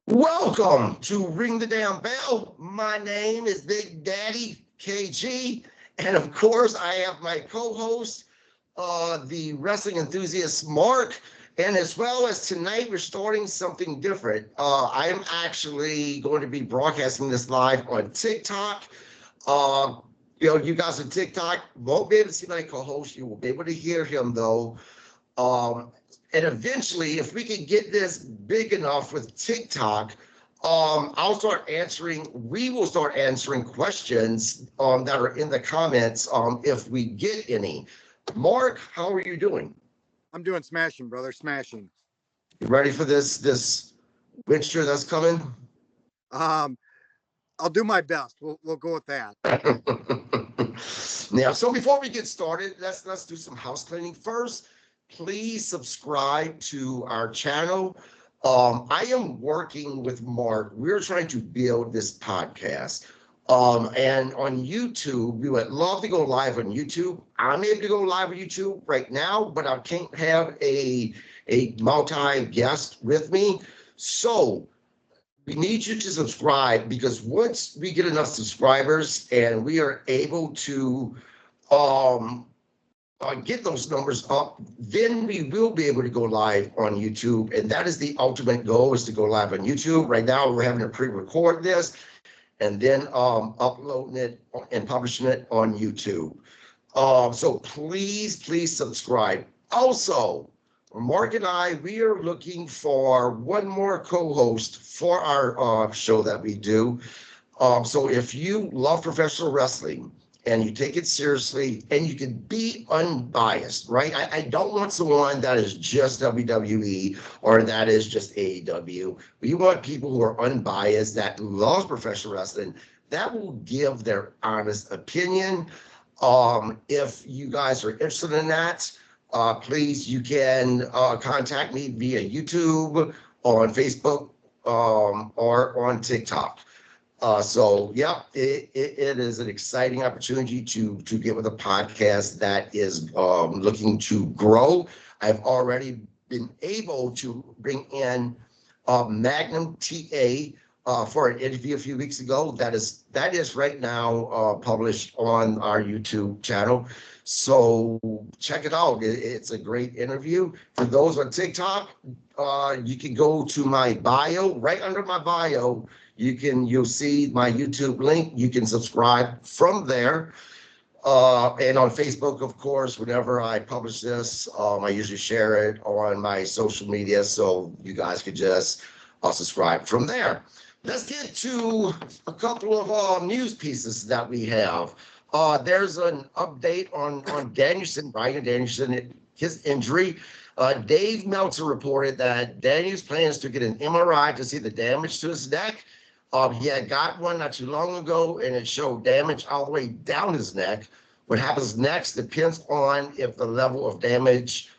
Welcome to Ring the Damn Bell. My name is Big Daddy KG, and of course, I have my co-host, the wrestling enthusiast Mark. And as well as tonight, we're starting something different. I am actually going to be broadcasting this live on TikTok. Uh, you guys on TikTok won't be able to see my co-host. You will be able to hear him though. Um, and eventually, if we can get this big enough with TikTok, we will start answering questions that are in the comments if we get any. Mark, how are you doing? I'm doing smashing, brother, smashing. You ready for this winter that's coming? Um, I'll do my best. We'll go with that. Now, so before we get started, let's do some house cleaning first. Please subscribe to our channel. I am working with Mark. We're trying to build this podcast. And on YouTube, we would love to go live on YouTube. I'm able to go live on YouTube right now, but I can't have a multi guest with me. So we need you to subscribe because once we get enough subscribers and we are able to um, get those numbers up, then we will be able to go live on YouTube. And that is the ultimate goal, is to go live on YouTube. Right now, we're having to pre-record this and then uploading it and publishing it on YouTube. So please subscribe. Also, Mark and I, we are looking for one more co-host for our show that we do. So if you love professional wrestling and you take it seriously and you can be unbiased, right? I don't want someone that is just WWE or that is just AEW. We want people who are unbiased, that love professional wrestling, that will give their honest opinion. If you guys are interested in that, please, you can contact me via YouTube, on Facebook, or on TikTok. So yeah, it is an exciting opportunity to get with a podcast that is looking to grow. I've already been able to bring in Magnum TA for an interview a few weeks ago. That is right now published on our YouTube channel. So check it out. It's a great interview. For those on TikTok, you can go to my bio. Right under my bio, you'll see my YouTube link. You can subscribe from there. And on Facebook, of course, whenever I publish this, I usually share it on my social media, so you guys could just subscribe from there. Let's get to a couple of news pieces that we have. There's an update on Danielson, Bryan Danielson, his injury. Dave Meltzer reported that Daniels plans to get an MRI to see the damage to his neck. He had got one not too long ago, and it showed damage all the way down his neck. What happens next depends on if the level of damage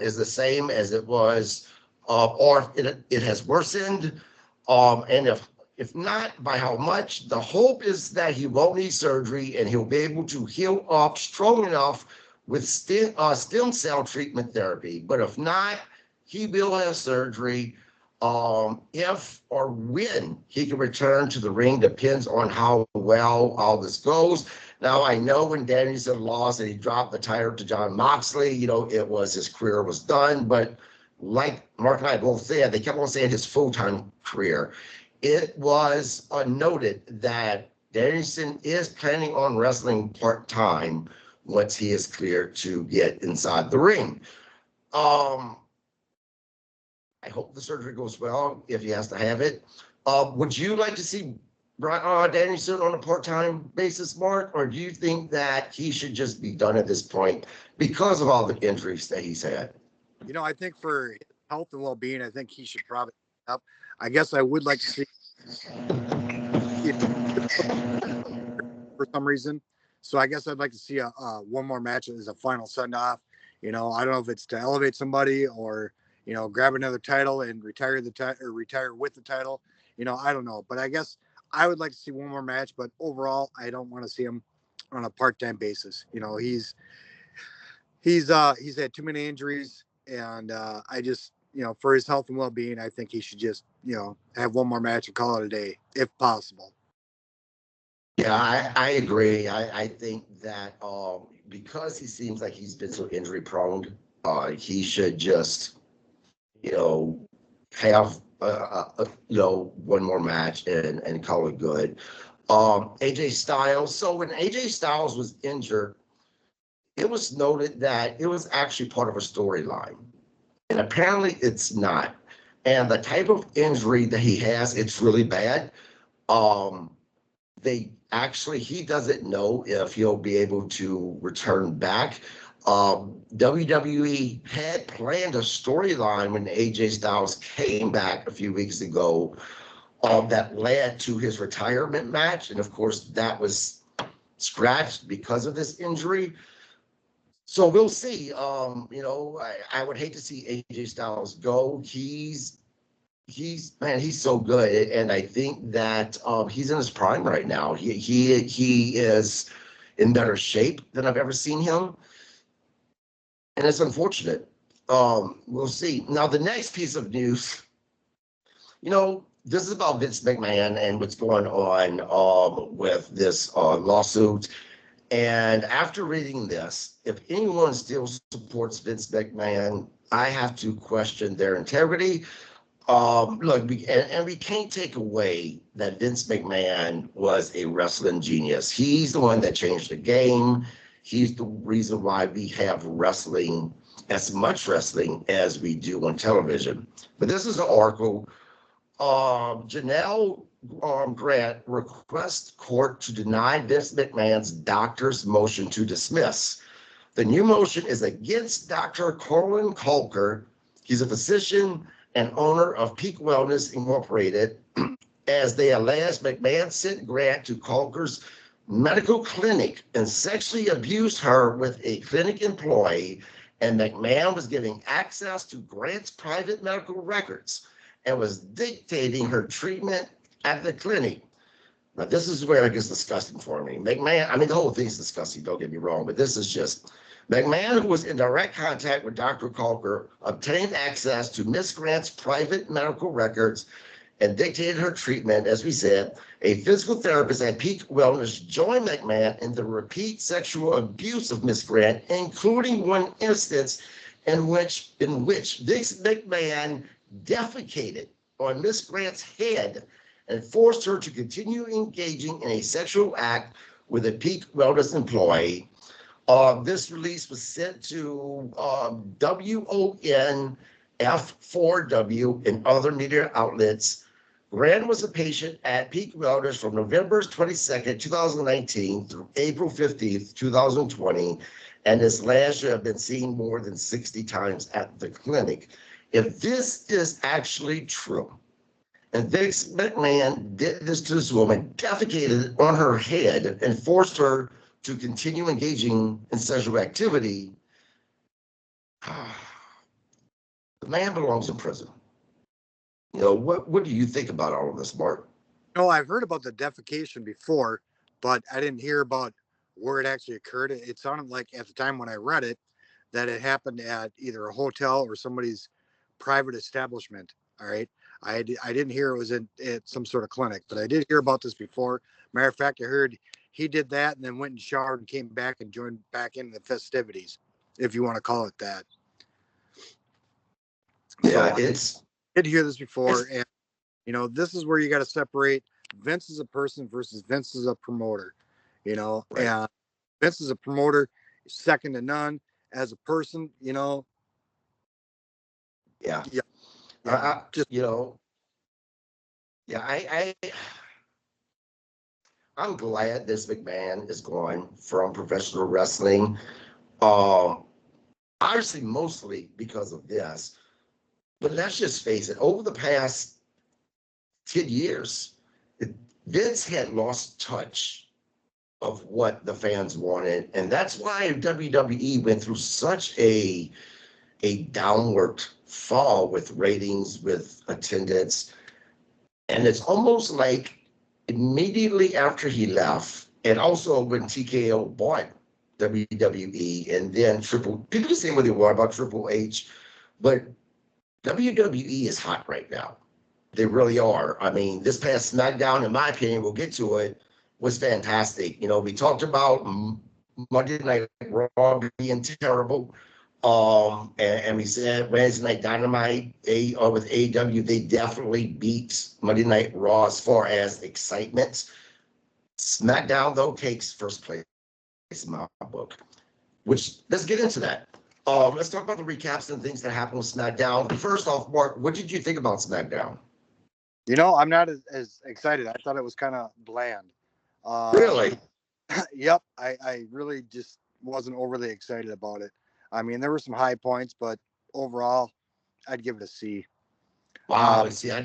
is the same as it was, or if it has worsened, and if not, by how much. The hope is that he won't need surgery and he'll be able to heal up strong enough with stem cell treatment therapy. But if not, he will have surgery. If or when he can return to the ring depends on how well all this goes. Now, I know when Danielson lost and he dropped the title to John Moxley, it was his career was done. But like Mark and I both said, they kept on saying his full-time career. It was noted that Danielson is planning on wrestling part-time once he is cleared to get inside the ring. Um, I hope the surgery goes well if he has to have it. Would you like to see Danielson on a part-time basis, Mark, or do you think that he should just be done at this point because of all the injuries that he's had? I think for his health and well-being, I think he should probably up. I guess I would like to see if for some reason. So I guess I'd like to see a one more match as a final send-off. I don't know if it's to elevate somebody or grab another title and retire the title or retire with the title. I don't know, but I guess I would like to see one more match. But overall, I don't want to see him on a part-time basis. He's had too many injuries, and I just for his health and well-being, I think he should just, have one more match and call it a day, if possible. Yeah, I agree. I think that because he seems like he's been so injury prone, he should just, you know, have one more match and call it good. AJ Styles. So when AJ Styles was injured, it was noted that it was actually part of a storyline, and apparently it's not. And the type of injury that he has, it's really bad. Um, he doesn't know if he'll be able to return back. WWE had planned a storyline when AJ Styles came back a few weeks ago, that led to his retirement match, and of course that was scratched because of this injury. So we'll see. I would hate to see AJ Styles go. He's so good, and I think that he's in his prime right now. He is in better shape than I've ever seen him, and it's unfortunate. We'll see. Now, the next piece of news, this is about Vince McMahon and what's going on with this lawsuit. And after reading this, if anyone still supports Vince McMahon, I have to question their integrity. Look, we can't take away that Vince McMahon was a wrestling genius. He's the one that changed the game. He's the reason why we have wrestling, as much wrestling as we do on television. But this is an article. Janelle Grant requests court to deny Vince McMahon's doctor's motion to dismiss. The new motion is against Dr. Colin Colker. He's a physician and owner of Peak Wellness Incorporated, as they allege McMahon sent Grant to Colker's medical clinic and sexually abused her with a clinic employee, and McMahon was giving access to Grant's private medical records and was dictating her treatment at the clinic. Now, this is where it gets disgusting for me. McMahon, the whole thing's disgusting, don't get me wrong, but this is just, McMahon, who was in direct contact with Dr. Colker, obtained access to Miss Grant's private medical records and dictated her treatment. As we said, a physical therapist at Peak Wellness joined McMahon in the repeat sexual abuse of Miss Grant, including one instance in which Vince McMahon defecated on Miss Grant's head and forced her to continue engaging in a sexual act with a Peak Wellness employee. This release was sent to WONF4W and other media outlets. Grant was a patient at Peak Wellness from November 22nd, 2019 through April 15th, 2020, and is alleged to have been seen more than 60 times at the clinic. If this is actually true, and Vince McMahon did this to this woman, defecated on her head and forced her to continue engaging in sexual activity, the man belongs in prison. What do you think about all of this, Mark? No, I've heard about the defecation before, but I didn't hear about where it actually occurred. It sounded like at the time when I read it, that it happened at either a hotel or somebody's private establishment. All right. I didn't hear it was at some sort of clinic, but I did hear about this before. Matter of fact, I heard he did that and then went and showered and came back and joined back in the festivities, if you want to call it that. Yeah, so I did hear this before, and this is where you got to separate Vince as a person versus Vince as a promoter. Right. And Vince as a promoter, second to none. As a person, Yeah. Just I'm glad this McMahon is gone from professional wrestling. Obviously, mostly because of this. But let's just face it, over the past 10 years, Vince had lost touch of what the fans wanted. And that's why WWE went through such a downward fall with ratings, with attendance. And it's almost like immediately after he left, and also when TKO bought WWE, and then people can say what they want about Triple H, but WWE is hot right now. They really are. I mean, this past SmackDown, in my opinion, we'll get to it, was fantastic. You know, we talked about Monday Night Raw being terrible. And we said Wednesday Night Dynamite with AEW, they definitely beat Monday Night Raw as far as excitement. SmackDown, though, takes first place in my book, which let's get into that. Let's talk about the recaps and things that happened with SmackDown. First off, Mark, what did you think about SmackDown? You know, I'm not as excited. I thought it was kind of bland. Really? Yep. I really just wasn't overly excited about it. I mean, there were some high points, but overall, I'd give it a C. Wow. See, I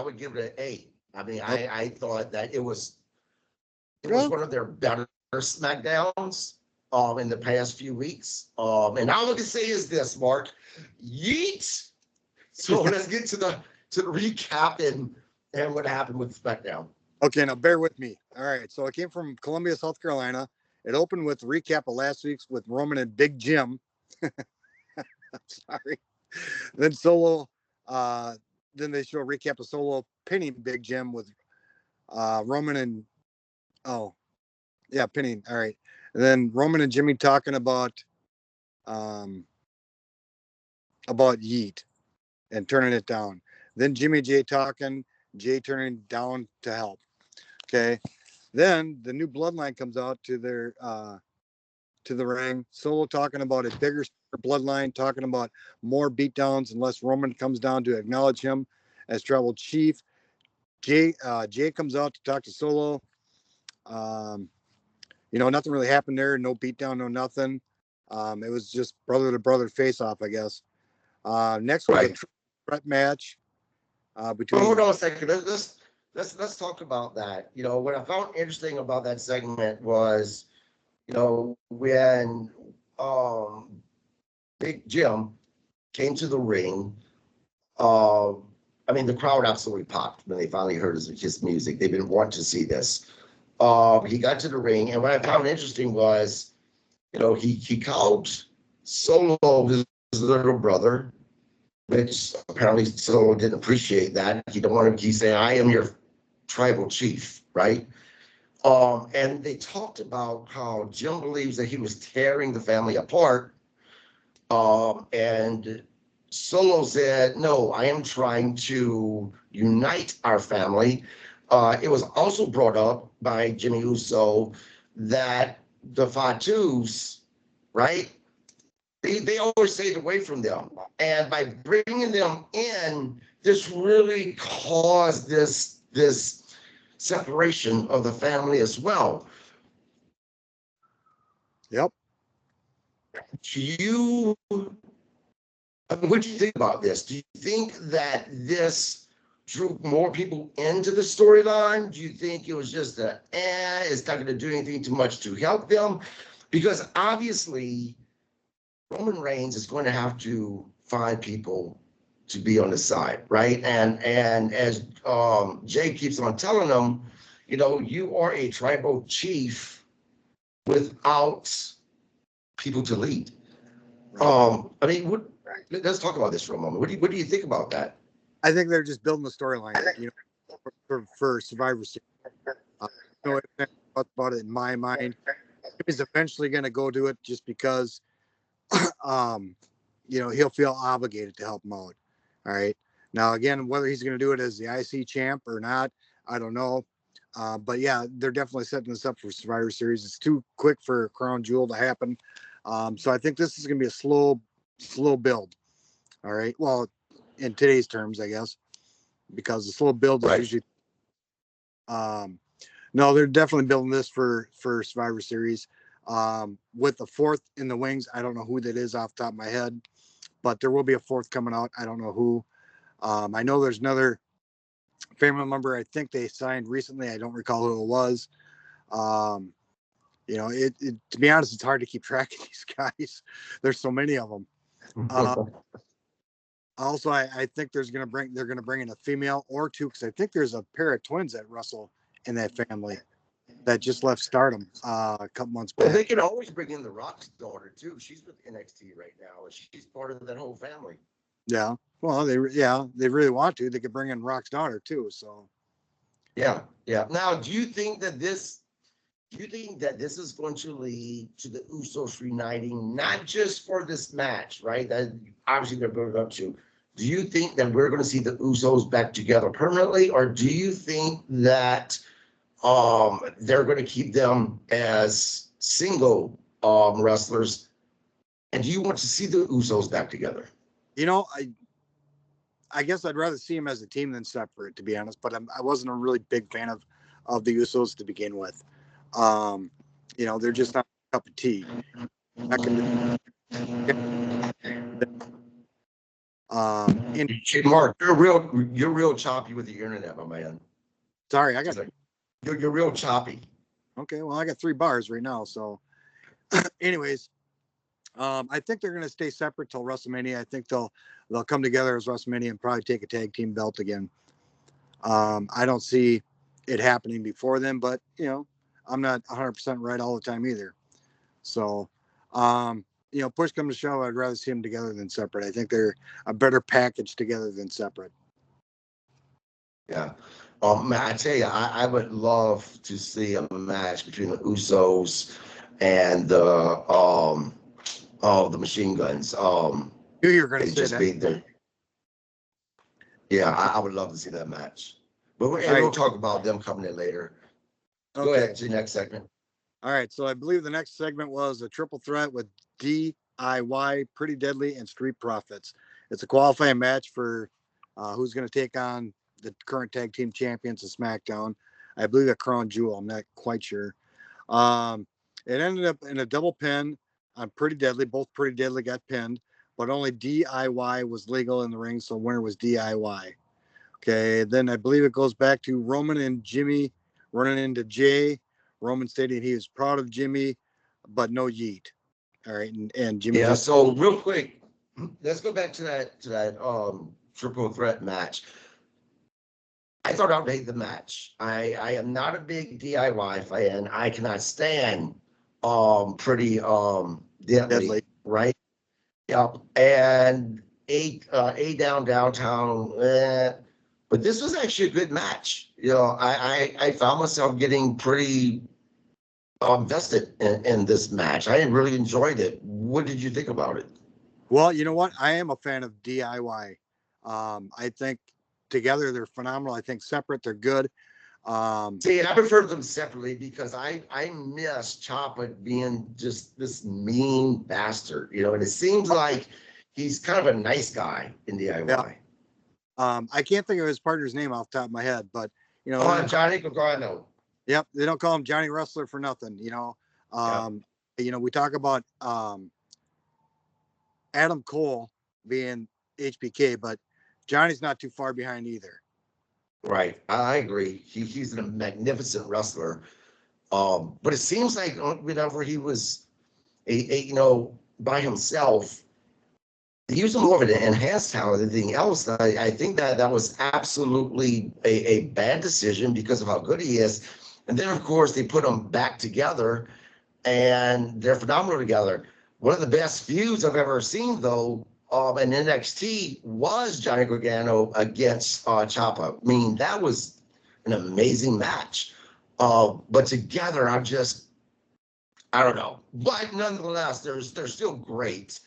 would give it an A. I mean, Okay. I thought that it was Well, one of their better SmackDowns in the past few weeks. And all I can say is this, Mark, yeet. So let's get to the recap and what happened with SmackDown. okay, now bear with me. All right, so it came from Columbia, South Carolina. It opened with a recap of last week's with Roman and Big Jim. Sorry. Then Solo, then they show a recap of Solo pinning Big Jim with Roman and pinning. All right. And then Roman and Jimmy talking about Yeet and turning it down. Then Jimmy Jay talking, Jay turning down to help. Okay. Then the new bloodline comes out to the ring. Solo talking about a bigger bloodline, talking about more beatdowns unless Roman comes down to acknowledge him as tribal chief. Jay comes out to talk to Solo. Nothing really happened there. No beatdown, no nothing. It was just brother to brother face off, I guess. Next was a threat match between. Hold on a second. Let's talk about that. You know, what I found interesting about that segment was, you know, when Big Jim came to the ring. I mean, the crowd absolutely popped when they finally heard his music. They've been wanting to see this. He got to the ring, and what I found interesting was, you know, he called Solo his little brother, which apparently Solo didn't appreciate that. He don't want to keep saying, "I am your tribal chief," right? And they talked about how Jim believes that he was tearing the family apart. And Solo said, "No, I am trying to unite our family." It was also brought up by Jimmy Uso that the Fatus, right? They always stayed away from them. And by bringing them in, this really caused this separation of the family as well. Yep. What do you think about this? Do you think that this drew more people into the storyline? Do you think it was just it's not going to do anything too much to help them? Because obviously, Roman Reigns is going to have to find people to be on the side, right? And as Jay keeps on telling them, you know, you are a tribal chief without people to lead. I mean, let's talk about this for a moment. What do you think about that? I think they're just building the storyline, for Survivor Series. No about it in my mind. He's eventually going to go do it just because, he'll feel obligated to help him out. All right. Now, again, whether he's going to do it as the IC champ or not, I don't know. But yeah, they're definitely setting this up for Survivor Series. It's too quick for Crown Jewel to happen. So I think this is going to be a slow build. All right. Well, in today's terms, I guess, because the slow build is usually. No, they're definitely building this for Survivor Series. With the fourth in the wings, I don't know who that is off the top of my head, but there will be a fourth coming out. I don't know who. I know there's another family member I think they signed recently. I don't recall who it was. To be honest, it's hard to keep track of these guys. There's so many of them. Also, I think they're going to bring in a female or two, because I think there's a pair of twins that wrestle in that family that just left Stardom a couple months back. Well, they can always bring in the Rock's daughter too. She's with NXT right now, and she's part of that whole family. Yeah. Well, they really want to. They could bring in Rock's daughter too. So Yeah, yeah. Now, do you think that this is going to lead to the Usos reuniting, not just for this match, right? That obviously they're building up to. Do you think that we're going to see the Usos back together permanently, or do you think that they're going to keep them as single wrestlers? And do you want to see the Usos back together? you know, I guess I'd rather see them as a team than separate, to be honest. But I wasn't a really big fan of the Usos to begin with. Um, they're just not a cup of tea. Back in in Hey, Mark, you're real choppy with the internet, my man. sorry, I got Like, you're real choppy. okay. Well, I got 3 bars right now. So, anyways, I think they're going to stay separate till WrestleMania. I think they'll come together as WrestleMania and probably take a tag team belt again. I don't see it happening before then, but I'm not 100% right all the time either. So, push come to shove, I'd rather see them together than separate. I think they're a better package together than separate. Yeah. Man, I tell you, I would love to see a match between the Usos and the Machine Guns. Knew you were going to It say just that. be there. Yeah, I would love to see that match. But All we'll right. talk about them coming in later. Go Okay. ahead to the next segment. All right. So I believe the next segment was a triple threat with DIY, Pretty Deadly, and Street Profits. It's a qualifying match for who's going to take on the current tag team champions of SmackDown. I believe a Crown Jewel. I'm not quite sure. It ended up in a double pin on Pretty Deadly. Both Pretty Deadly got pinned, but only DIY was legal in the ring, so winner was DIY. Okay, then I believe it goes back to Roman and Jimmy running into Jay. Roman stating he was proud of Jimmy, but no yeet. All right, and Jimmy Yeah, just so real quick, let's go back to that triple threat match. I thought I would hate the match. I am not a big DIY fan. I cannot stand pretty deadly. deadly, right? Yep. And a down downtown. But this was actually a good match. I found myself getting pretty invested in this match. I really enjoyed it. What did you think about it? Well, you know what? I am a fan of DIY. I think together they're phenomenal. I think separate they're good. Um, See, and I prefer them separately because I miss Choppa being just this mean bastard, and it seems like he's kind of a nice guy in yeah. DIY. I can't think of his partner's name off the top of my head, but they don't Johnny Gargano. yep, they don't call him Johnny Wrestler for nothing. Yeah, We talk about Adam Cole being HBK, but Johnny's not too far behind either. right. I agree. He's a magnificent wrestler. But it seems like whenever he was by himself, he was more of an enhanced talent than anything else. I think that was absolutely a bad decision because of how good he is. And then, of course, they put them back together, and they're phenomenal together. One of the best feuds I've ever seen, though, in NXT was Johnny Gargano against Ciampa. I mean, that was an amazing match. But together, I don't know. But nonetheless, they're still great.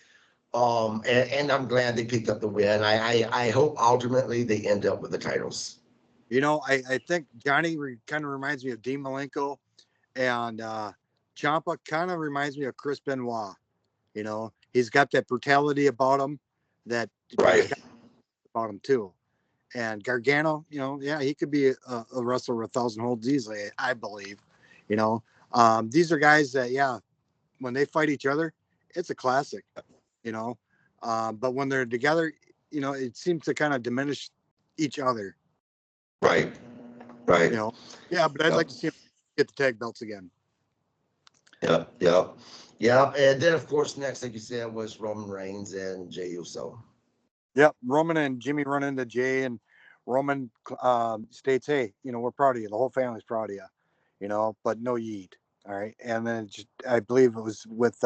And I'm glad they picked up the win. I hope ultimately they end up with the titles. I think Johnny kind of reminds me of Dean Malenko, and Ciampa kind of reminds me of Chris Benoit. He's got that brutality about him that he's Right. got about him too. And Gargano, yeah, he could be a wrestler with 1,000 holds easily, I believe. These are guys that, yeah, when they fight each other, it's a classic. you know. But when they're together, it seems to kind of diminish each other. Right. You Right. know, yeah. But I'd Yep. like to see him get the tag belts again. Yep. Yep. Yep. And then, of course, next, like you said, was Roman Reigns and Jey Uso. Yep, Roman and Jimmy run into Jay, and Roman states, "Hey, we're proud of you. The whole family's proud of you. But no yeet." All right, and then I believe it was with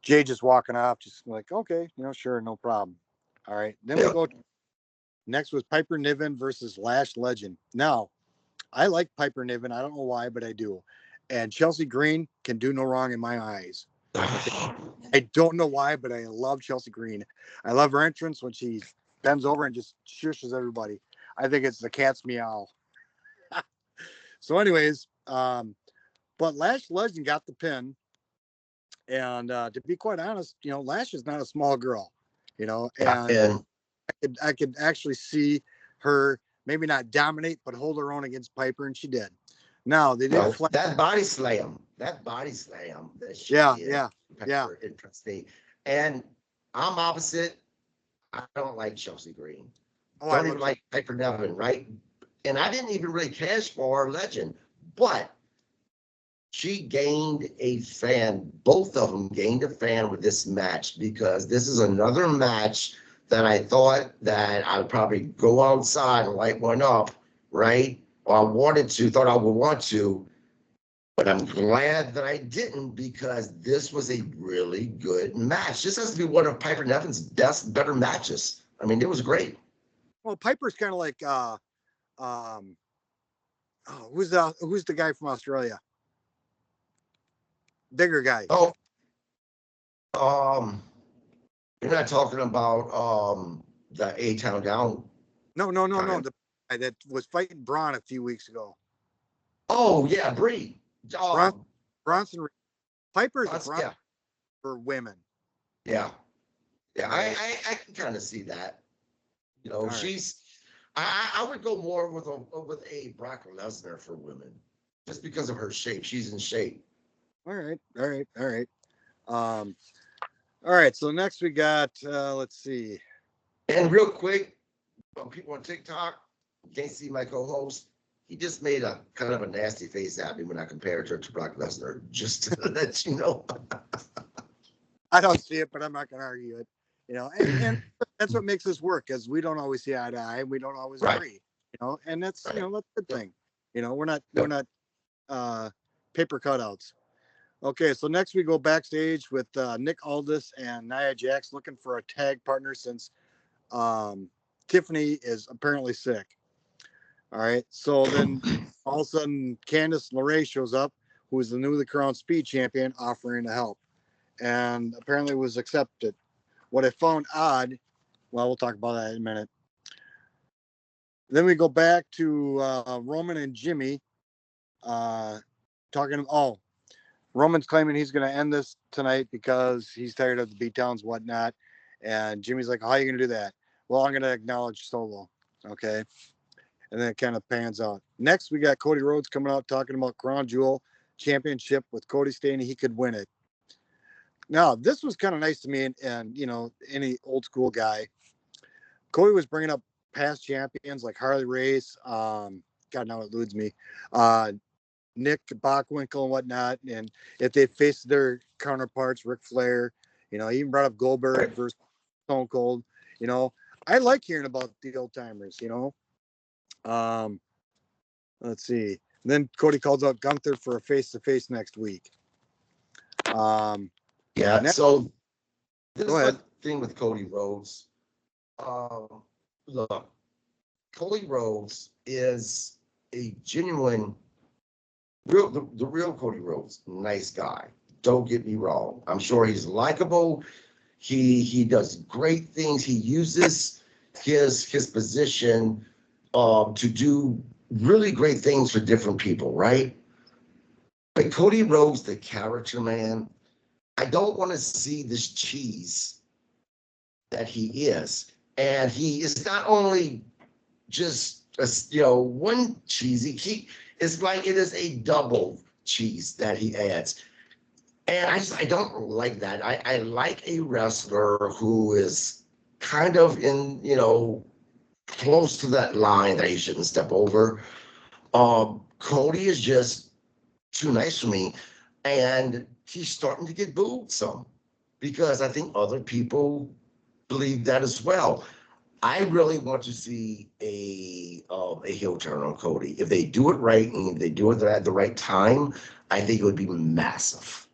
Jay just walking off, just like, okay, sure, no problem. All right. Then we Yeah. go next was Piper Niven versus Lash Legend. Now, I like Piper Niven. I don't know why, but I do. And Chelsea Green can do no wrong in my eyes. Okay. I don't know why, but I love Chelsea Green. I love her entrance when she bends over and just shushes everybody. I think it's the cat's meow. So, anyways, but Lash Legend got the pin. And to be quite honest, Lash is not a small girl, and And I could actually see her maybe not dominate, but hold her own against Piper, and she did. Now they did flat. that body slam that she Yeah, did, yeah, yeah. impressed me. And I'm opposite. I don't like Chelsea Green. Oh, I Don't love even like Piper Nevin, right? And I didn't even really cash for Legend, but she gained a fan. Both of them gained a fan with this match because this is another match that I thought that I would probably go outside and light one up, right? Or I wanted to, thought I would want to, but I'm glad that I didn't because this was a really good match. This has to be one of Piper Nevin's better matches. I mean, it was great. Well, Piper's kind of like who's the guy from Australia? Bigger guy. Oh, um, you're not talking about the A-Town Down. No. The guy that was fighting Braun a few weeks ago. Oh yeah, Bree. Bronson. Piper's a Bronson Yeah, for women. yeah, yeah. Right. I can kind of see that. All right. She's. I would go more with a Brock Lesnar for women, just because of her shape. She's in shape. All right. All right. So next we got let's see. And real quick, people on TikTok can't see my co-host. He just made a kind of a nasty face at me when I compared her to Brock Lesnar. Just to let you know. I don't see it, but I'm not going to argue it. And that's what makes this work, because we don't always see eye to eye. We don't always Right. agree. And that's Right. that's a good thing. We're not paper cutouts. Okay, so next we go backstage with Nick Aldis and Nia Jax looking for a tag partner since Tiffany is apparently sick. All right, so then all of a sudden Candice LeRae shows up, who is the newly crowned speed champion, offering to help, and apparently was accepted. What I found odd, well, we'll talk about that in a minute. Then we go back to Roman and Jimmy talking. Oh, Roman's claiming he's going to end this tonight because he's tired of the beatdowns, whatnot. And Jimmy's like, how are you going to do that? Well, I'm going to acknowledge Solo. Okay. And then it kind of pans out. Next, we got Cody Rhodes coming out talking about Crown Jewel Championship, with Cody stating he could win it. Now, this was kind of nice to me, and any old school guy. Cody was bringing up past champions like Harley Race. God, now it eludes me. Nick Bockwinkel and whatnot, and if they faced their counterparts, Ric Flair, he even brought up Goldberg versus Stone Cold. I like hearing about the old timers. Let's see. And then Cody calls out Gunther for a face-to-face next week. Yeah. So this is ahead. the thing with Cody Rhodes. Look, Cody Rhodes is a genuine. The real Cody Rhodes, nice guy. Don't get me wrong. I'm sure he's likable. He does great things. He uses his position to do really great things for different people, right? But Cody Rhodes, the character, man, I don't want to see this cheese that he is. And he is not only just one cheesy. It's like it is a double cheese that he adds. And I don't like that. I like a wrestler who is kind of in, close to that line that he shouldn't step over. Cody is just too nice for me. And he's starting to get booed some because I think other people believe that as well. I really want to see a heel turn on Cody. If they do it right and they do it at the right time, I think it would be massive.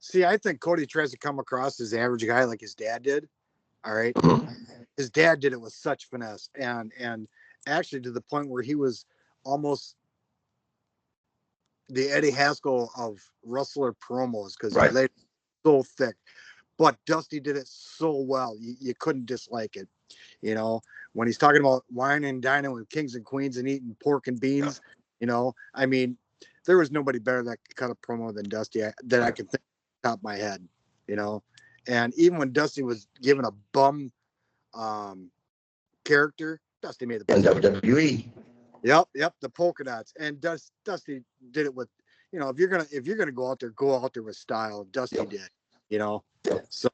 See, I think Cody tries to come across as the average guy like his dad did. All right. Mhm. His dad did it with such finesse, and actually to the point where he was almost the Eddie Haskell of wrestler promos because he Right. laid so thick. But Dusty did it so well, you couldn't dislike it. You know, when he's talking about wine and dining with kings and queens and eating pork and Yeah. beans, I mean, there was nobody better that could cut a promo than Dusty that I Right. can think off the top of my head, you know. And even when Dusty was given a bum um, character, Dusty made the In best of it. WWE. Yep, the polka dots. And Dusty did it with, if you're gonna go out there with style. Dusty Yep. did, Yep. So,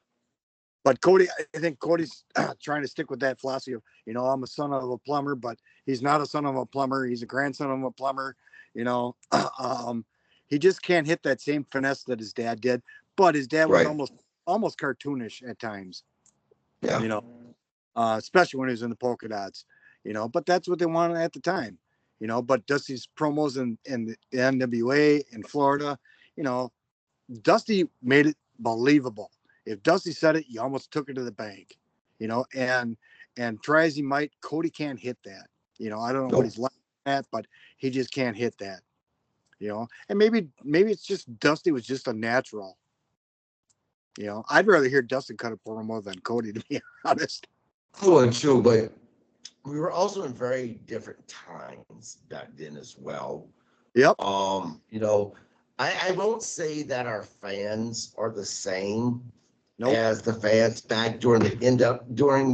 but Cody, I think Cody's trying to stick with that philosophy of, I'm a son of a plumber, but he's not a son of a plumber. He's a grandson of a plumber. You know, he just can't hit that same finesse that his dad did. But his dad was Right. almost cartoonish at times. Yeah. You know, especially when he was in the polka dots. But that's what they wanted at the time. But Dusty's promos in the NWA in Florida, you know, Dusty made it believable. If Dusty said it, you almost took it to the bank, and try as he might, Cody can't hit that. I don't know what Nope. he's like at, but he just can't hit that. And maybe it's just Dusty was just a natural. I'd rather hear Dusty cut a promo than Cody, to be honest. I would too, but we were also in very different times back then as well. Yep. You know, I won't say that our fans are the same Nope. as the fans back during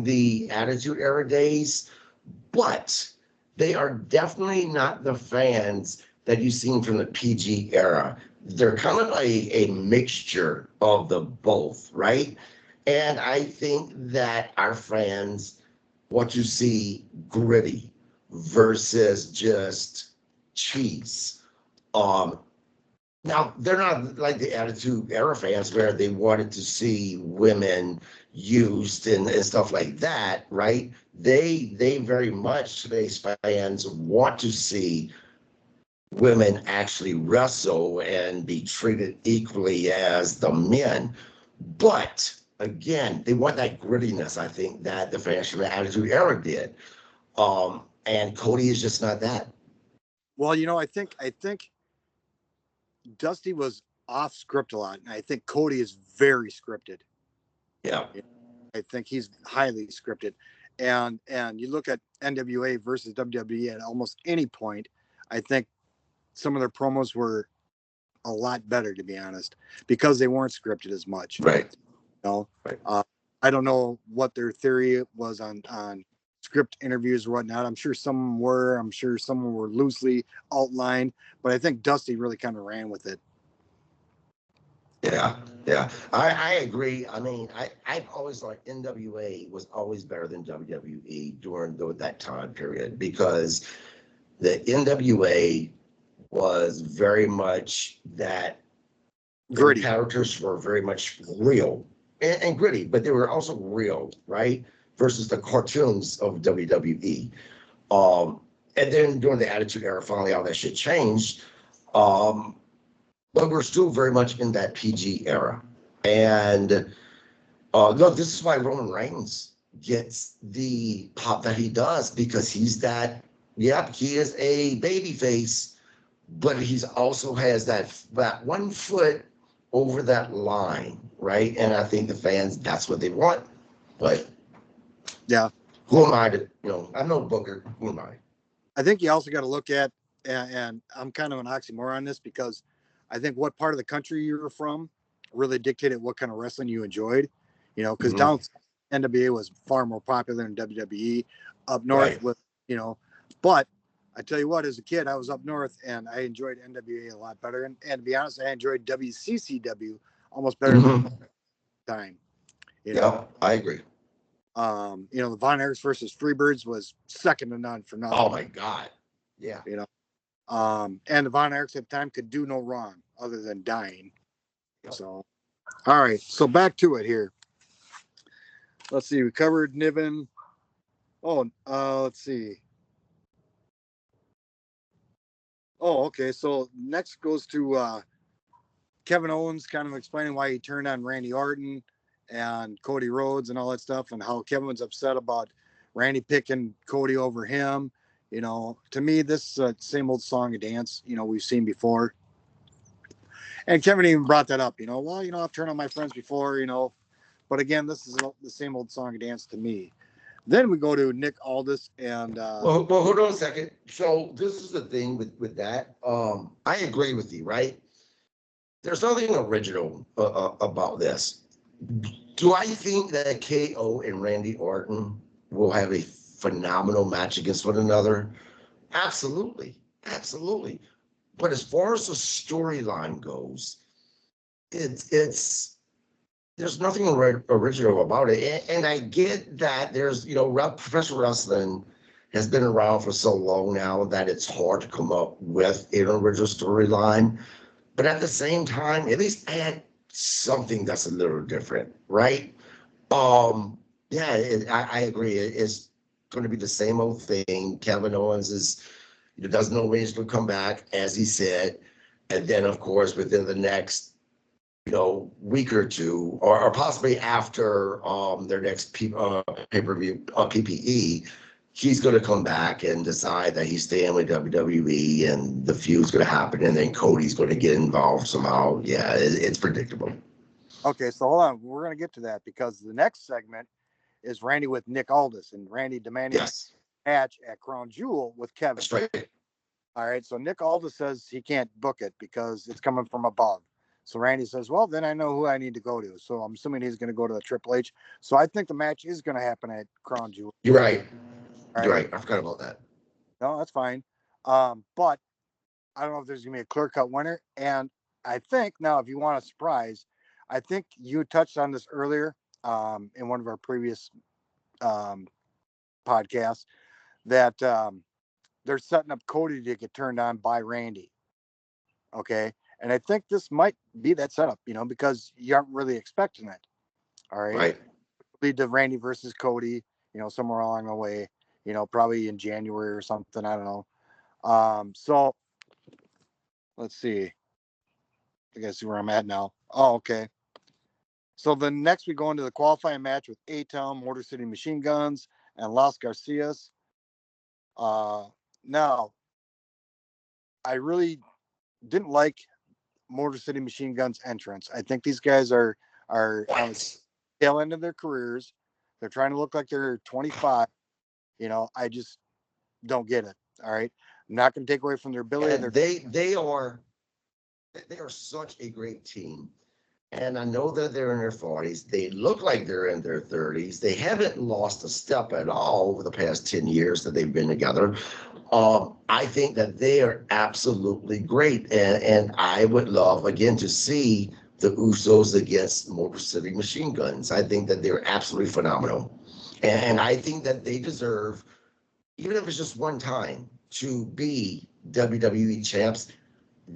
the Attitude Era days, but they are definitely not the fans that you've seen from the PG era. They're kind of a mixture of the both, right? And I think that our fans want to see gritty versus just cheese. Um, Now they're not like the Attitude Era fans where they wanted to see women used and stuff like that, right? They very much, today's fans, want to see women actually wrestle and be treated equally as the men. But again, they want that grittiness, I think, that the fans from the Attitude Era did. And Cody is just not that. Well, I think Dusty was off script a lot, and I think Cody is very scripted. Yeah. I think he's highly scripted, and you look at NWA versus WWE at almost any point. I think some of their promos were a lot better, to be honest, because they weren't scripted as much. Right. You know, Right. I don't know what their theory was on script interviews or whatnot. I'm sure some were. I'm sure some were loosely outlined, but I think Dusty really kind of ran with it. Yeah, yeah, I agree. I mean, I've always thought NWA was always better than WWE during that time period because the NWA was very much that their Gritty. characters were very much real and gritty, but they were also real, right? Versus the cartoons of WWE. Um, and then during the Attitude Era, finally all that shit changed. Um, but we're still very much in that PG era. And no, this is why Roman Reigns gets the pop that he does because he's that. Yep, he is a baby face, but he's also has that 1 foot over that line, right? And I think the fans, that's what they want. But Yeah. who am I to, I'm no booker. Who am I? I think you also got to look at, and I'm kind of an oxymoron on this because I think what part of the country you were from really dictated what kind of wrestling you enjoyed. Because Mhm. down NWA was far more popular than WWE. Up north Right. was, but I tell you what, as a kid, I was up north and I enjoyed NWA a lot better. And to be honest, I enjoyed WCCW almost better than Mhm. time. You know, Yeah, I agree. the Von Erichs versus Freebirds was second to none for Oh nothing. my God. Yeah. And the Von Erichs at the time could do no wrong other than dying. Yep. So, all right. So back to it here. Let's see. We covered Niven. Oh, let's see. Oh, okay. So next goes to Kevin Owens, kind of explaining why he turned on Randy Orton, and Cody Rhodes and all that stuff, and how Kevin was upset about Randy picking Cody over him. You know, to me, this is same old song and dance, you know, we've seen before. And Kevin even brought that up, you know, well, you know, I've turned on my friends before, you know, but again, this is the same old song and dance to me. Then we go to Nick Aldis and Well, hold on a second. So this is the thing with that. I agree with you, right? There's nothing original about this. Do I think that KO and Randy Orton will have a phenomenal match against one another? Absolutely, absolutely. But as far as the storyline goes, it's there's nothing original about it. And I get that there's, you know, professional wrestling has been around for so long now that it's hard to come up with an original storyline. But at the same time, at least add something that's a little different, right? Yeah, I agree. It's going to be the same old thing. Kevin Owens doesn't know when he's going to come back, as he said. And then, of course, within the next week or two, or possibly after their next pay-per-view PPE, he's going to come back and decide that he's staying with WWE, and the feud's going to happen, and then Cody's going to get involved somehow. Yeah, it's predictable. Okay, so hold on, we're going to get to that because the next segment is Randy with Nick Aldis, and Randy demanding a match at Crown Jewel with Kevin. That's right. All right, so Nick Aldis says he can't book it because it's coming from above. So Randy says, well, then I know who I need to go to. So I'm assuming he's going to go to the Triple H. So I think the match is going to happen at Crown Jewel. You're right. You're right. I forgot about that. No, that's fine. But I don't know if there's going to be a clear-cut winner. And I think now, if you want a surprise, I think you touched on this earlier in one of our previous podcasts that they're setting up Cody to get turned on by Randy. Okay. And I think this might be that setup, because you aren't really expecting it. All right. Right. Lead to Randy versus Cody, somewhere along the way, probably in January or something. I don't know. So let's see. I gotta see where I'm at now. Oh, okay. So then next we go into the qualifying match with A-Town, Motor City Machine Guns, and Las Garcias. Now, I really didn't like Motor City Machine Guns entrance. I think these guys are on the tail end of their careers. They're trying to look like they're 25. I just don't get it. All right. I'm not going to take away from their ability. And they are such a great team. And I know that they're in their 40s. They look like they're in their 30s. They haven't lost a step at all over the past 10 years that they've been together. I think that they are absolutely great. And I would love, again, to see the Usos against Motor City Machine Guns. I think that they're absolutely phenomenal. And I think that they deserve, even if it's just one time, to be WWE champs.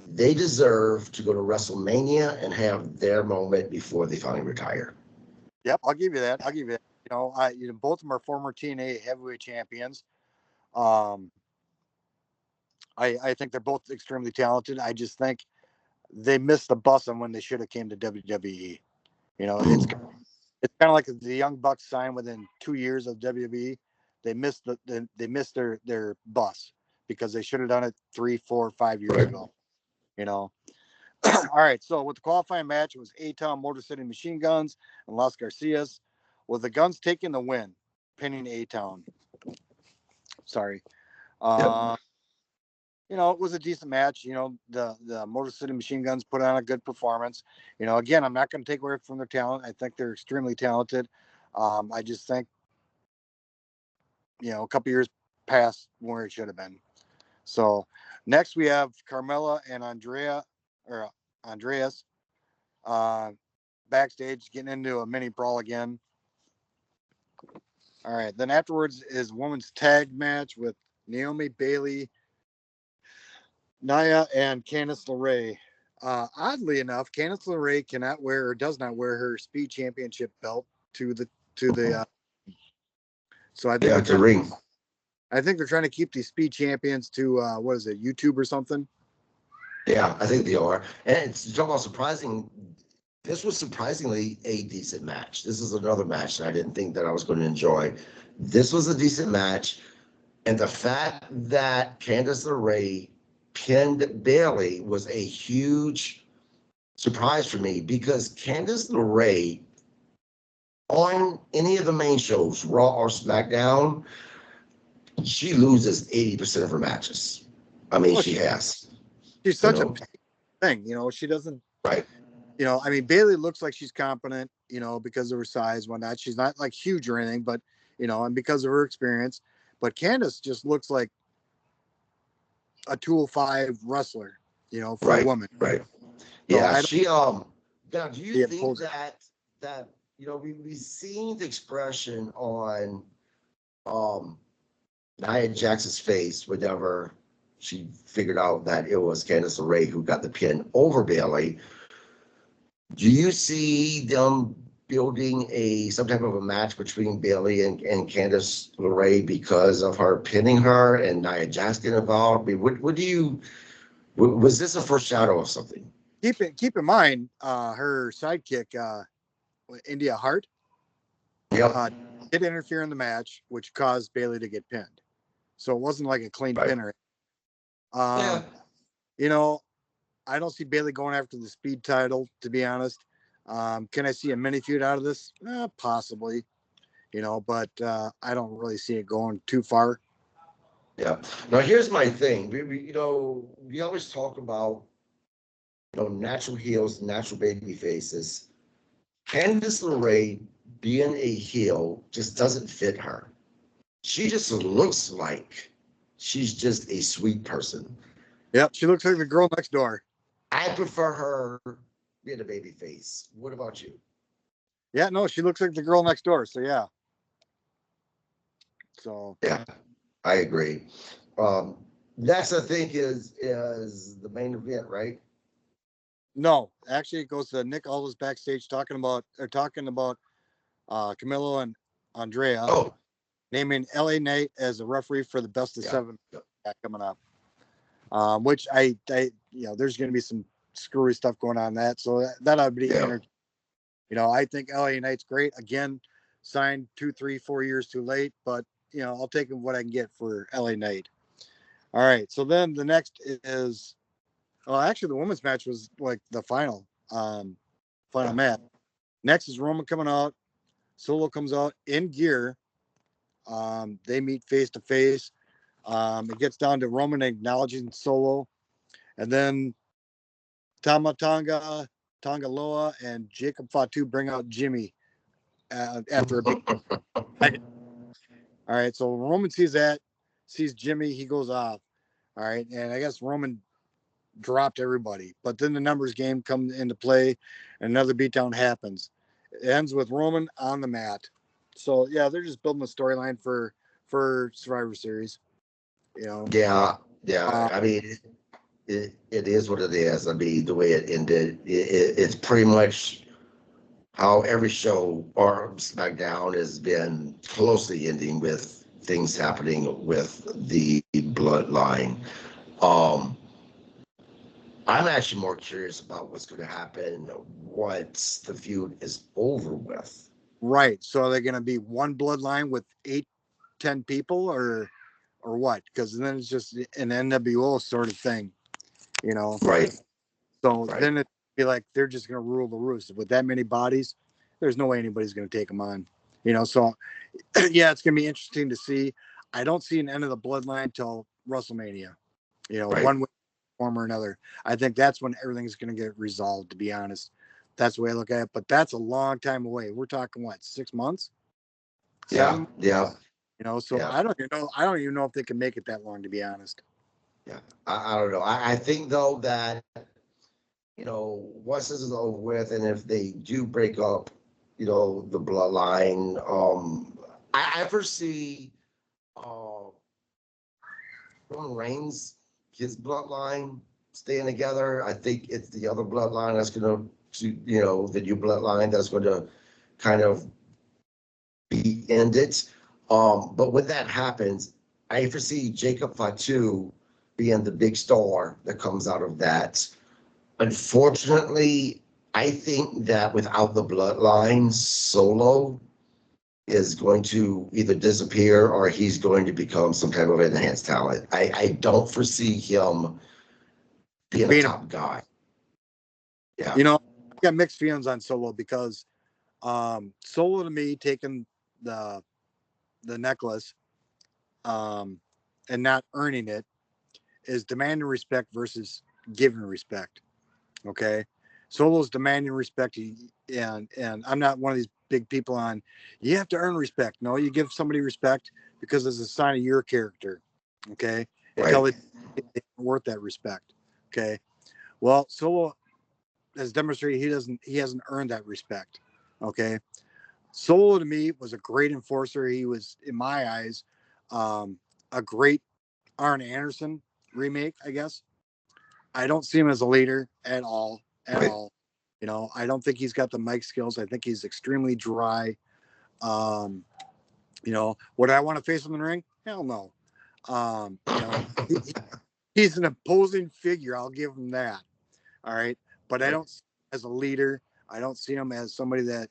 They deserve to go to WrestleMania and have their moment before they finally retire. Yep, I'll give you that. Both of them are former TNA heavyweight champions. I think they're both extremely talented. I just think they missed the bus on when they should have came to WWE. It's kind of like the Young Bucks signed within 2 years of WWE. They missed their bus because they should have done it 3, 4, 5 years ago. All right, so with the qualifying match, it was A-Town, Motor City Machine Guns, and Las Garcias, with the Guns taking the win, pinning A-Town. Sorry. It was a decent match. The Motor City Machine Guns put on a good performance. Again, I'm not going to take away from their talent. I think they're extremely talented. I just think, a couple years past where it should have been. So next we have Carmella and Andreas backstage getting into a mini brawl again. All right. Then afterwards is women's tag match with Naomi, Bailey, Nia, and Candice LeRae. Oddly enough, Candice LeRae cannot wear or does not wear her Speed Championship belt to the. So I think the ring. I think they're trying to keep these Speed Champions to what is it, YouTube or something? Yeah, I think they are. And it's almost surprising this was surprisingly a decent match. This is another match that I didn't think that I was going to enjoy. This was a decent match. And the fact that Candice LeRae pinned Bailey was a huge surprise for me because Candice LeRae on any of the main shows, Raw or SmackDown, she loses 80% of her matches. I mean, Well, she has, she's you such a know, thing, you know. She doesn't, right, you know. I mean, Bailey looks like she's competent, you know, because of her size, whatnot. She's not like huge or anything, but you know, and because of her experience. But Candice just looks like a 205 wrestler, you know, for a right, woman. right. So Yeah, I don't she now do you see it think pulls. that we've seen the expression on um Nia Jax's face whenever she figured out that it was Candice LeRae who got the pin over Bailey. Do you see them building some type of a match between Bailey and Candice LeRae because of her pinning her and Nia Jax getting involved? I mean, what do you was this a foreshadow of something? Keep in mind, her sidekick, India Hart, Yep. uh, did interfere in the match, which caused Bailey to get pinned. So it wasn't like a clean Right. pinner. Yeah. Um, you know, I don't see Bailey going after the speed title, to be honest. Can I see a mini feud out of this? Possibly, you know, but I don't really see it going too far. Yeah. Now here's my thing. We always talk about natural heels, natural baby faces. Candice LeRae being a heel just doesn't fit her. She just looks like she's just a sweet person. Yep, she looks like the girl next door. I prefer her being a baby face. What about you? Yeah, no, she looks like the girl next door. So yeah. So Yeah, I agree. Um, next, I think is the main event, right? no, actually, it goes to Nick Aldis backstage talking about Camilo and Andrea Oh, naming LA Knight as a referee for the best of yeah. seven coming up. Which you know, there's going to be some screwy stuff going on in that. So that ought to be Yeah. entertaining. You know, I think LA Knight's great. Again, signed 2, 3, 4 years too late, but you know, I'll take what I can get for LA Knight. All right. So then the next is, well, actually, the women's match was like the final Yeah. match. Next is Roman coming out. Solo comes out in gear. They meet face to face. It gets down to Roman acknowledging Solo, and then Tonga Loa, and Jacob Fatu bring out Jimmy after a big. All right, so Roman sees Jimmy, he goes off. All right, and I guess Roman dropped everybody, but then the numbers game comes into play, and another beatdown happens. It ends with Roman on the mat. So yeah, they're just building a storyline for Survivor Series. You know, Yeah. Yeah. uh, I mean, it is what it is. I mean, the way it ended, it's pretty much how every show or SmackDown has been closely ending with things happening with the bloodline. Um, I'm actually more curious about what's going to happen once the feud is over with. right. So are they going to be one bloodline with 8, 10 people, or what? Because then it's just an NWO sort of thing, you know. Right, So right. then it'd be like they're just going to rule the roost with that many bodies. There's no way anybody's going to take them on, you know. So yeah, it's going to be interesting to see. I don't see an end of the bloodline till WrestleMania, you know, Right. one way, form or another. I think that's when everything's going to get resolved. To be honest, that's the way I look at it. But that's a long time away. We're talking what, 6 months, Yeah, 7? yeah, You know, so yeah, I don't even know. I don't even know if they can make it that long. To be honest. yeah. I don't know. I think though that once this is over with, and if they do break up, the bloodline, I foresee uh Roman Reigns, his bloodline staying together. I think it's the other bloodline that's gonna, the new bloodline that's gonna kind of be ended. But when that happens, I foresee Jacob Fatu being the big star that comes out of that. Unfortunately, I think that without the bloodline, Solo is going to either disappear or he's going to become some type of enhanced talent. I don't foresee him being a Being top guy. Yeah. I got mixed feelings on Solo because Solo to me taking the necklace and not earning it is demanding respect versus giving respect. Okay. Solo's demanding respect, and I'm not one of these big people on you have to earn respect. No, you give somebody respect because it's a sign of your character. Okay. Until Right. it's worth that respect. Okay. Well, Solo has demonstrated he hasn't earned that respect. Okay. Solo to me was a great enforcer. He was, in my eyes, a great Arn Anderson remake, I guess. I don't see him as a leader at all. At Right. all. I don't think he's got the mic skills. I think he's extremely dry. Um, would I want to face him in the ring? Hell no. He's an opposing figure. I'll give him that. All right. But I Right. don't see him as a leader. I don't see him as somebody that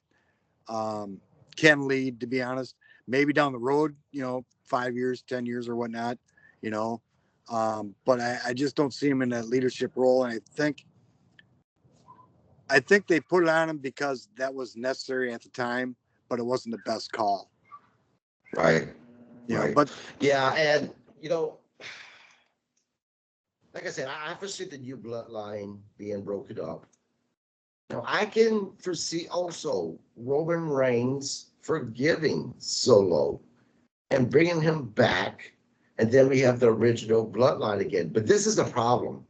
can lead, to be honest. Maybe down the road, 5 years, 10 years or whatnot, you know. But I just don't see him in that leadership role. And I think they put it on him because that was necessary at the time, but it wasn't the best call. Right. Right. But Yeah, and like I said, I foresee the new bloodline being broken up. Now I can foresee also Roman Reigns forgiving Solo and bringing him back, and then we have the original bloodline again. But this is the problem.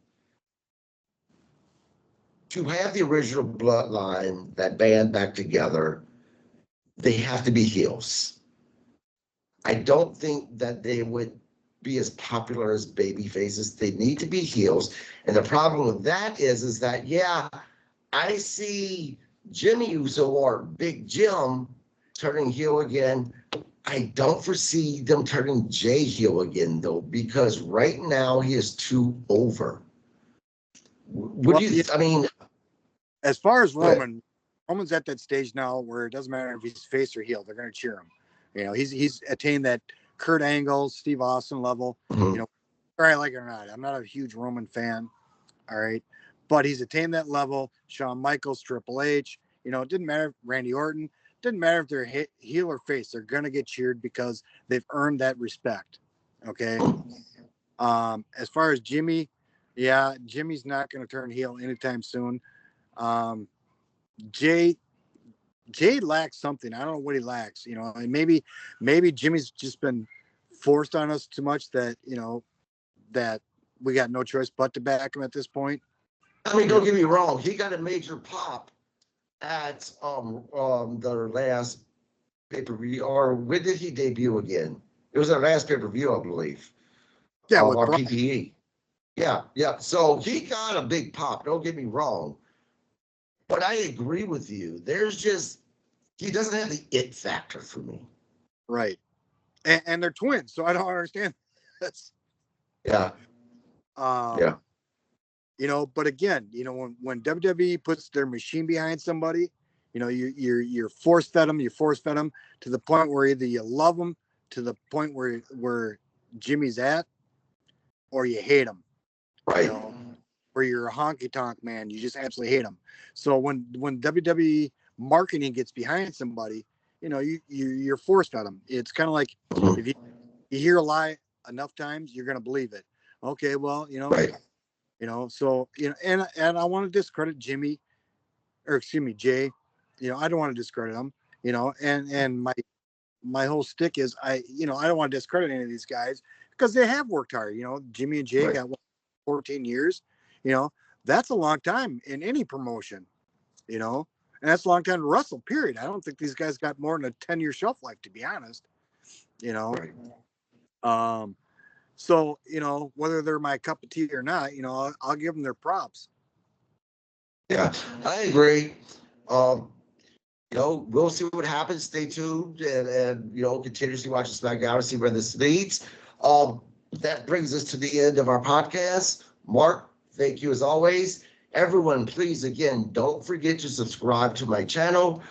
To have the original bloodline, that band back together, they have to be heels. I don't think that they would be as popular as baby faces. They need to be heels. And the problem with that is that, yeah, I see Jimmy Uso or Big Jim turning heel again. I don't foresee them turning Jay heel again, though, because right now he is too over. What well, do you, I mean, as far as Roman's at that stage now where it doesn't matter if he's face or heel, they're going to cheer him. He's attained that Kurt Angle, Steve Austin level. mhm. Whether I like it or not. I'm not a huge Roman fan. All right. But he's attained that level. Shawn Michaels, Triple H, it didn't matter. Randy Orton, didn't matter if they're heel or face. They're going to get cheered because they've earned that respect. Okay. As far as Jimmy, yeah, Jimmy's not going to turn heel anytime soon. Um, Jay lacks something. I don't know what he lacks, and maybe Jimmy's just been forced on us too much that we got no choice but to back him at this point. I mean, don't get me wrong. He got a major pop at the last pay-per-view, or when did he debut again? It was our last pay-per-view, I believe. Yeah, with Our Bryan. PPE. Yeah, yeah. So he got a big pop. Don't get me wrong. But I agree with you. He doesn't have the it factor for me. Right. And they're twins, so I don't understand this. Yeah. Yeah. But again, when WWE puts their machine behind somebody, you're force fed them, to the point where either you love them to the point where Jimmy's at, or you hate him. Right. Where you're a honky tonk man, you just absolutely hate him. So when WWE marketing gets behind somebody, you're force fed them. It's kind of like if you hear a lie enough times, you're gonna believe it. Okay, well, Right. So and I want to discredit Jimmy, or excuse me, Jay. I don't want to discredit him. And my whole stick is I don't want to discredit any of these guys because they have worked hard. Jimmy and Jay got 14 years. That's a long time in any promotion. And that's a long time to wrestle. Period. I don't think these guys got more than a 10-year shelf life, to be honest. Right. So, whether they're my cup of tea or not, I'll give them their props. Yeah, I agree. We'll see what happens. Stay tuned and continuously watch the Smackdown and see where this leads. That brings us to the end of our podcast. Mark, thank you as always. Everyone, please, again, don't forget to subscribe to my channel.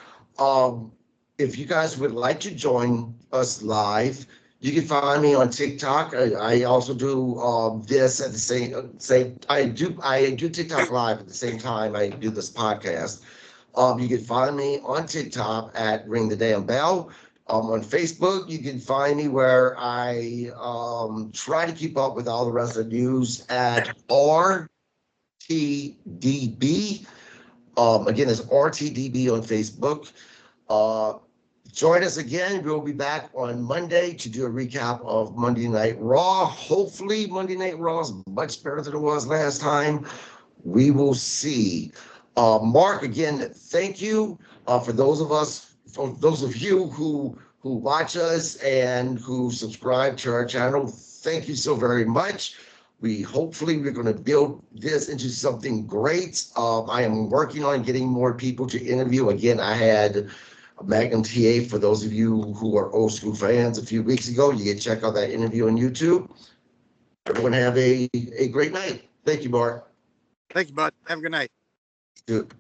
If you guys would like to join us live, you can find me on TikTok. I also do this at the same. I do TikTok live at the same time I do this podcast. You can find me on TikTok at Ring the Damn Bell. On Facebook, you can find me where I try to keep up with all the rest of the news at RTDB. Again, it's RTDB on Facebook. Uh, Join us again. We'll be back on Monday to do a recap of Monday Night Raw. Hopefully, Monday Night Raw is much better than it was last time. We will see. Mark, again, thank you for those of you who watch us and who subscribe to our channel. Thank you so very much. We're going to build this into something great. I am working on getting more people to interview. Again, I had Magnum TA for those of you who are old school fans a few weeks ago. You can check out that interview on YouTube. Everyone have a great night. Thank you, Mark. Thank you, bud. Have a good night. Good.